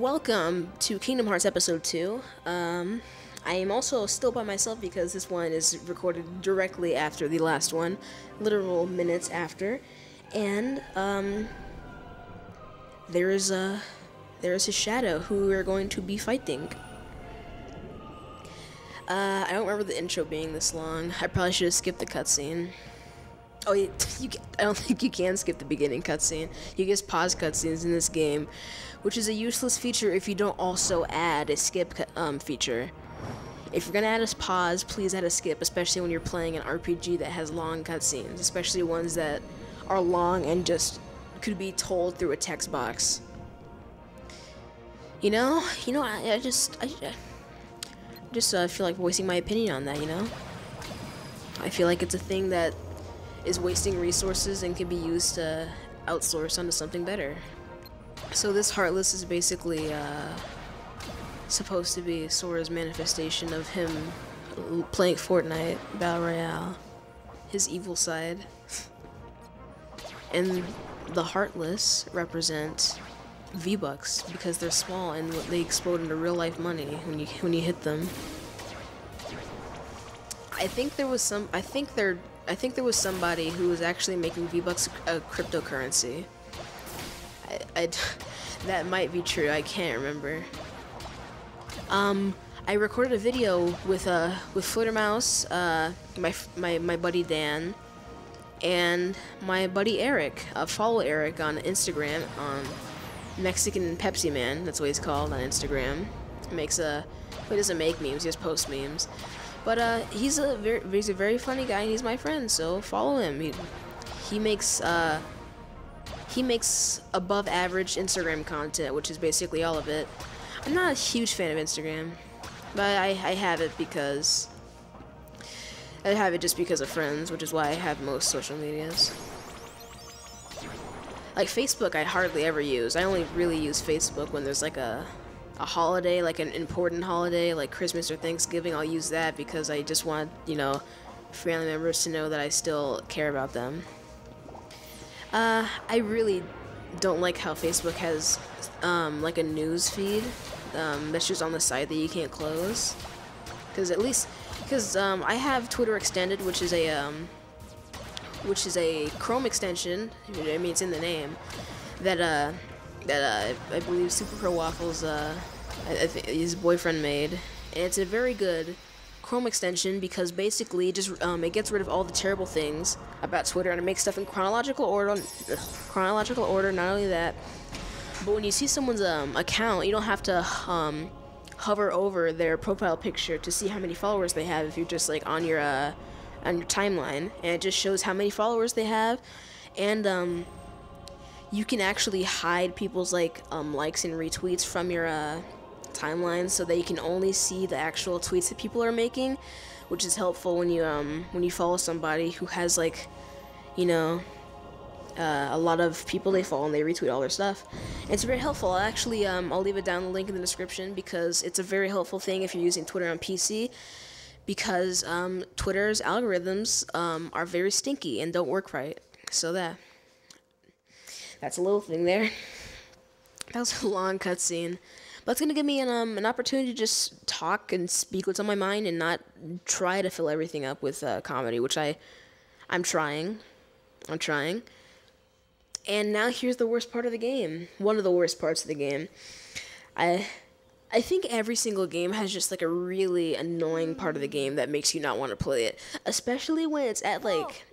welcome to Kingdom Hearts Episode 2. I am also still by myself because this one is recorded directly after the last one, literal minutes after. And, there is a shadow who we're going to be fighting. I don't remember the intro being this long. I probably should have skipped the cutscene. Oh, I don't think you can skip the beginning cutscene. You can just pause cutscenes in this game, which is a useless feature if you don't also add a skip feature. If you're gonna add a pause, please add a skip, especially when you're playing an RPG that has long cutscenes, especially ones that are long and just could be told through a text box. I just feel like voicing my opinion on that. I feel like it's a thing that is wasting resources and can be used to outsource onto something better. So this Heartless is basically supposed to be Sora's manifestation of him playing Fortnite Battle Royale, his evil side. And the Heartless represent V-Bucks because they're small and they explode into real life money when you hit them. I think there was somebody who was actually making V-Bucks a cryptocurrency. That might be true. I can't remember. I recorded a video with Flittermouse, my buddy Dan, and my buddy Eric. Follow Eric on Instagram, Mexican Pepsi Man. That's what he's called on Instagram. He doesn't make memes. He just posts memes. But he's a very funny guy, and he's my friend. So follow him. He makes above average Instagram content, which is basically all of it. I'm not a huge fan of Instagram, but I have it just because of friends, which is why I have most social medias. Like Facebook, I hardly ever use. I only really use Facebook when there's like a holiday, like an important holiday, like Christmas or Thanksgiving. I'll use that because I just want, family members to know that I still care about them. I really don't like how Facebook has, like a news feed, that's just on the side that you can't close. Because I have Twitter Extended, which is a Chrome extension. I mean, it's in the name. That I believe Super Pro Waffles, his boyfriend made, and it's a very good Chrome extension because basically it gets rid of all the terrible things about Twitter and it makes stuff in chronological order. Not only that, but when you see someone's account, you don't have to hover over their profile picture to see how many followers they have if you're just like on your timeline, and it just shows how many followers they have, and you can actually hide people's likes and retweets from your timeline so that you can only see the actual tweets that people are making, which is helpful when you follow somebody who has a lot of people they follow and they retweet all their stuff. And it's very helpful. I'll leave it down the link in the description because it's a very helpful thing if you're using Twitter on PC, because Twitter's algorithms are very stinky and don't work right. So that's a little thing there. That was a long cutscene, but it's gonna give me an opportunity to just talk and speak what's on my mind and not try to fill everything up with comedy, which I'm trying. And now here's the worst part of the game. One of the worst parts of the game. I think every single game has just like a really annoying part of the game that makes you not want to play it, especially when it's at like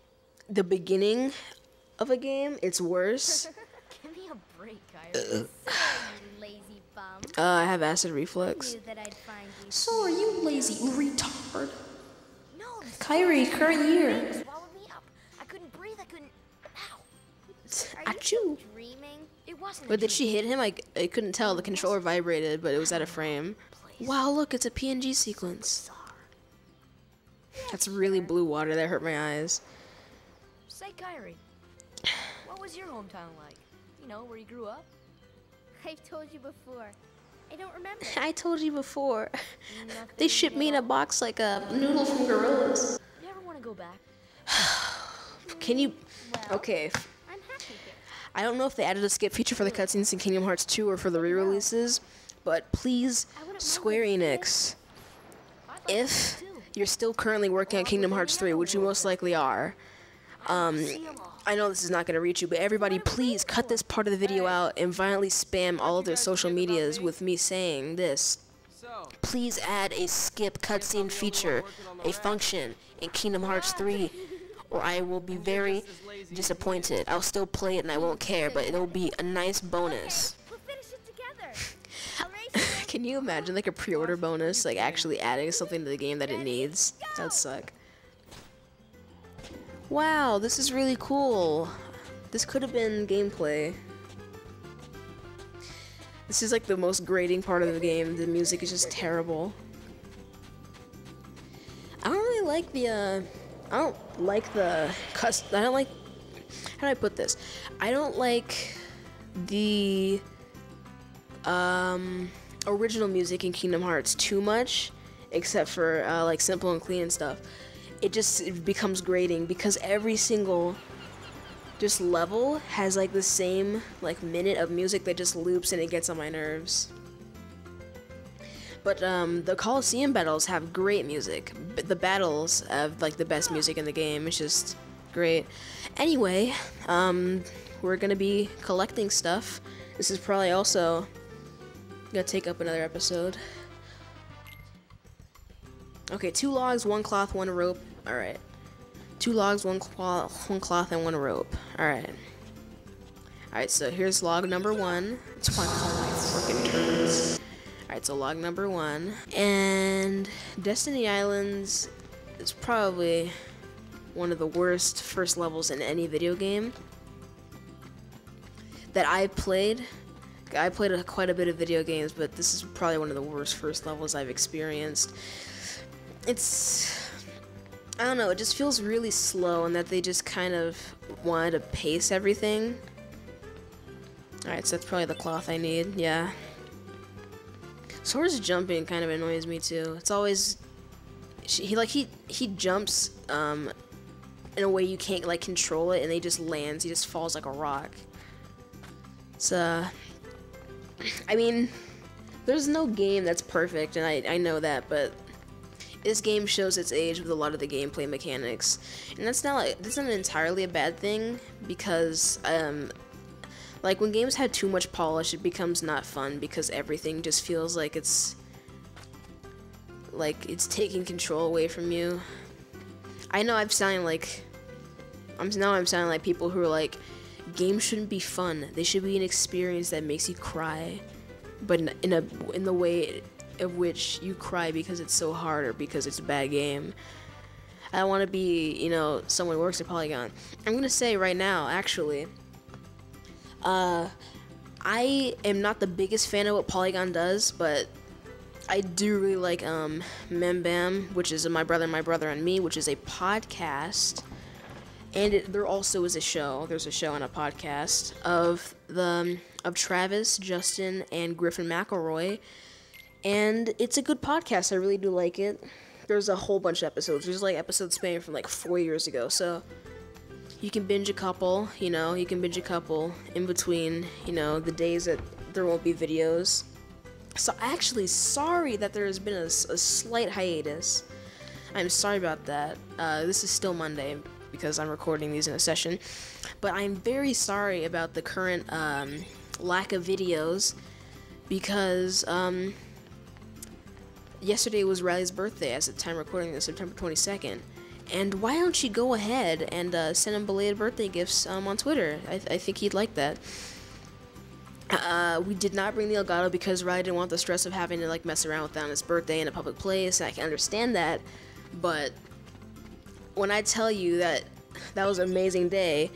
the beginning of a game. It's worse. Give me a break, Kyrie. Lazy bum. I have acid reflux. Knew that I'd find you. So are you lazy retard? No, Kyrie, current year. swallowed me up. I couldn't breathe. I couldn't. Ow. Are Achoo. you dreaming? It wasn't. But did she hit him? I couldn't tell. The controller vibrated, but it was out of frame. Wow, look, it's a PNG sequence. That's really blue water. That hurt my eyes. Say, Kyrie, what was your hometown like? Where you grew up? I've told you before. I don't remember. I told you before. Nothing They shipped me in a box like a noodle from Gorillas. You ever want to go back? Can you... Well, Okay. I'm happy here. I don't know if they added a skip feature for the cutscenes in Kingdom Hearts 2 or for the re-releases, but please, Square Enix, if you're still currently working on Kingdom Hearts 3, which you most likely are, I know this is not going to reach you, but everybody, please cut this part of the video out and violently spam all of their social medias with me saying this. Please add a skip cutscene feature, a function, in Kingdom Hearts 3, or I will be very disappointed. I'll still play it and I won't care, but it'll be a nice bonus. We'll finish it together. Can you imagine like a pre-order bonus, like actually adding something to the game that it needs? That'd suck. Wow, this is really cool. This could have been gameplay. This is like the most grating part of the game. The music is just terrible. I don't really like the, I don't like, how do I put this? I don't like the, original music in Kingdom Hearts too much, except for, like, Simple and Clean and stuff. It becomes grating because every single just level has like the same like minute of music that just loops and it gets on my nerves. But the Coliseum battles have great music. The battles have like the best music in the game. It's just great. Anyway, we're gonna be collecting stuff. This is probably also gonna take up another episode. Okay, 2 logs, 1 cloth, 1 rope. Alright. 2 logs, 1 cloth, and 1 rope. Alright. Alright, so here's log number 1. It's fun calling my freaking turns. Alright, so log number 1. And Destiny Islands is probably one of the worst first levels in any video game that I've played. I played quite a bit of video games, but this is probably one of the worst first levels I've experienced. I don't know, it just feels really slow and that they just kind of wanted to pace everything. Alright, so that's probably the cloth I need, yeah. Sora's jumping kind of annoys me too. It's always, he jumps in a way you can't like control it and he just lands, he just falls like a rock. It's I mean, there's no game that's perfect and I know that, but this game shows its age with a lot of the gameplay mechanics, and that's not entirely a bad thing because like when games have too much polish, it becomes not fun because everything just feels like it's taking control away from you. I know I'm sounding like people who are like, games shouldn't be fun. They should be an experience that makes you cry, but in the way of which you cry because it's so hard or because it's a bad game. I don't want to be, you know, someone who works at Polygon. I'm gonna say right now, actually, I am not the biggest fan of what Polygon does, but I do really like Mem Bam, which is My Brother and Me, which is a podcast, and there also is a show. There's a show and a podcast of Travis, Justin, and Griffin McElroy. And it's a good podcast. I really do like it. There's a whole bunch of episodes. There's like episodes spanning from like 4 years ago. So you can binge a couple, you know, in between, you know, the days that there won't be videos. So actually, sorry that there has been a slight hiatus. I'm sorry about that. This is still Monday because I'm recording these in a session. But I'm very sorry about the current lack of videos because yesterday was Riley's birthday as of time recording this, September 22nd. And why don't you go ahead and send him belated birthday gifts on Twitter? I think he'd like that. We did not bring the Elgato because Riley didn't want the stress of having to like mess around with that on his birthday in a public place, and I can understand that. But when I tell you that that was an amazing day,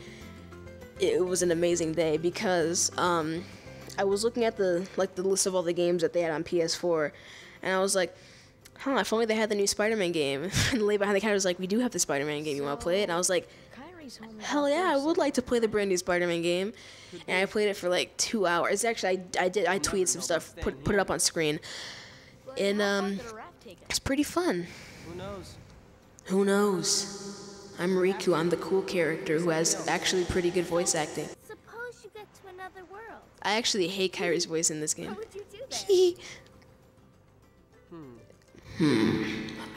it was an amazing day because I was looking at the list of all the games that they had on PS4. And I was like, if only they had the new Spider-Man game. And the lady behind the counter was like, we do have the Spider-Man game, you want to play it? And I was like, hell yeah, I would like to play the brand new Spider-Man game. And I played it for like 2 hours. Actually, I tweeted some stuff, put it up on screen. And it's pretty fun. Who knows? I'm Riku, I'm the cool character who has actually pretty good voice acting. Suppose you get to another world. I actually hate Kairi's voice in this game. How would you do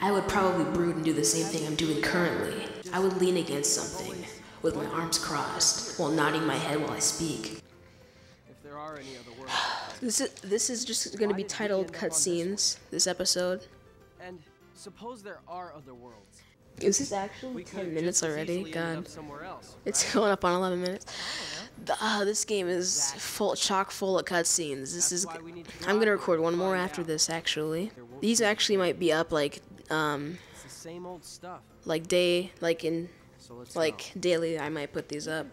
I would probably brood and do the same thing I'm doing currently. I would lean against something, with my arms crossed, while nodding my head while I speak. If there are any other worlds. This is just gonna be titled Cutscenes, this episode. And suppose there are other worlds. Is this actually We 10 could minutes just as already? easily end God. up somewhere else, It's right? going up on 11 minutes. This game is chock full of cutscenes. That's why we need to I'm gonna cooperate record one and more find after out. this, actually. There won't These be actually might be up It's the same old stuff. daily. I might put these up.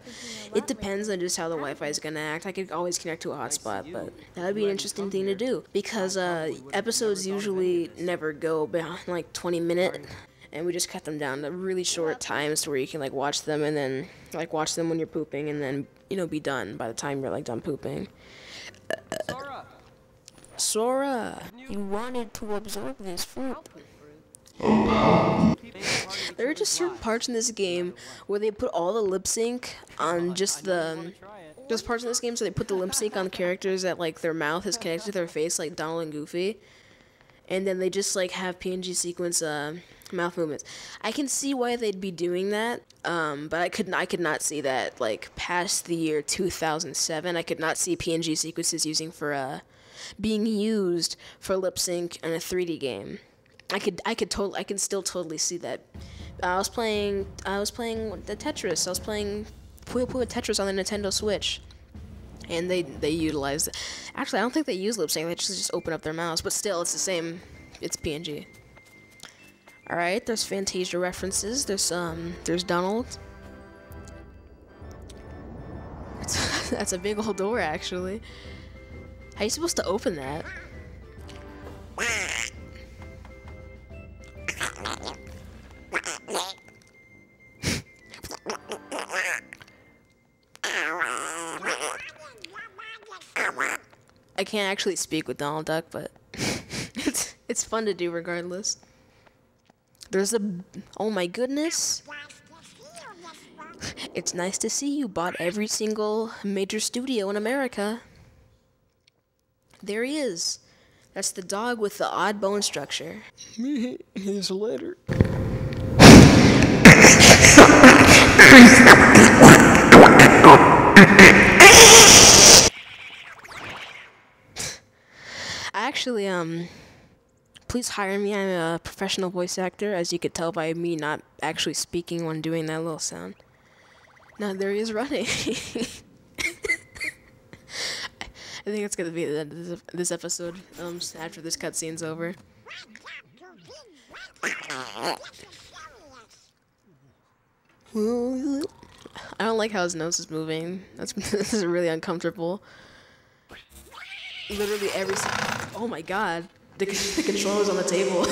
It depends on just how the Wi-Fi is gonna act. I could always connect to a hotspot, but that would be an interesting thing to do because episodes usually never go beyond like 20 minutes. And we just cut them down to really short times to where you can like watch them and then like watch them when you're pooping and then be done by the time you're like done pooping. Sora, you wanted to absorb this fruit. There are just certain parts in this game where they put all the lip sync on just there's parts in this game so they put the lip sync on characters that like their mouth is connected to their face, like Donald and Goofy, and then they just like have PNG sequence mouth movements. I can see why they'd be doing that, but I could not see that like past the year 2007. I could not see PNG sequences being used for lip sync in a 3D game. I can still totally see that. I was playing the Tetris. I was playing Puyo Puyo Tetris on the Nintendo Switch, and they utilized it. Actually, I don't think they use lip sync. They just open up their mouths, but still, it's the same. It's PNG. All right, there's Fantasia references. There's Donald. That's a big old door, actually. How are you supposed to open that? I can't actually speak with Donald Duck, but it's fun to do regardless. Oh my goodness. It's nice to see you bought every single major studio in America. There he is. That's the dog with the odd bone structure. Here's a letter. Actually, please hire me. I'm a professional voice actor, as you could tell by me not actually speaking when doing that little sound. Now there he is running. I think it's gonna be the end of this episode, after this cutscene's over. I don't like how his nose is moving. This is really uncomfortable. Literally oh my god. The controller's on the table.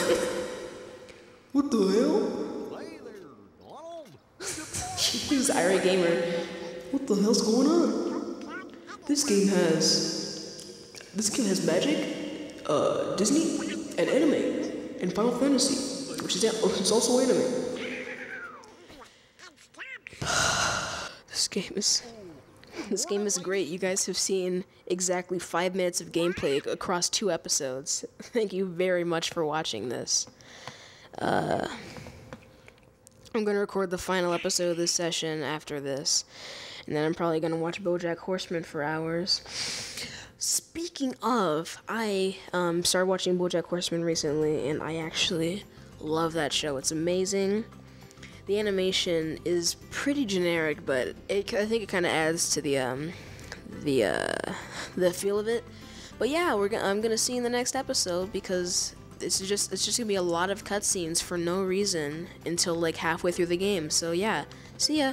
What the hell? Hey there, Donald. He's Ira Gamer. What the hell's going on? This game has magic, Disney, and anime, and Final Fantasy, which is also anime. This game is great. You guys have seen exactly 5 minutes of gameplay across 2 episodes. Thank you very much for watching this. I'm gonna record the final episode of this session after this, and then I'm probably gonna watch BoJack Horseman for hours. Speaking of, I started watching BoJack Horseman recently, and I actually love that show. It's amazing. The animation is pretty generic, but I think it kind of adds to the feel of it. But yeah, I'm gonna see you in the next episode because it's just gonna be a lot of cutscenes for no reason until like halfway through the game. So yeah, see ya.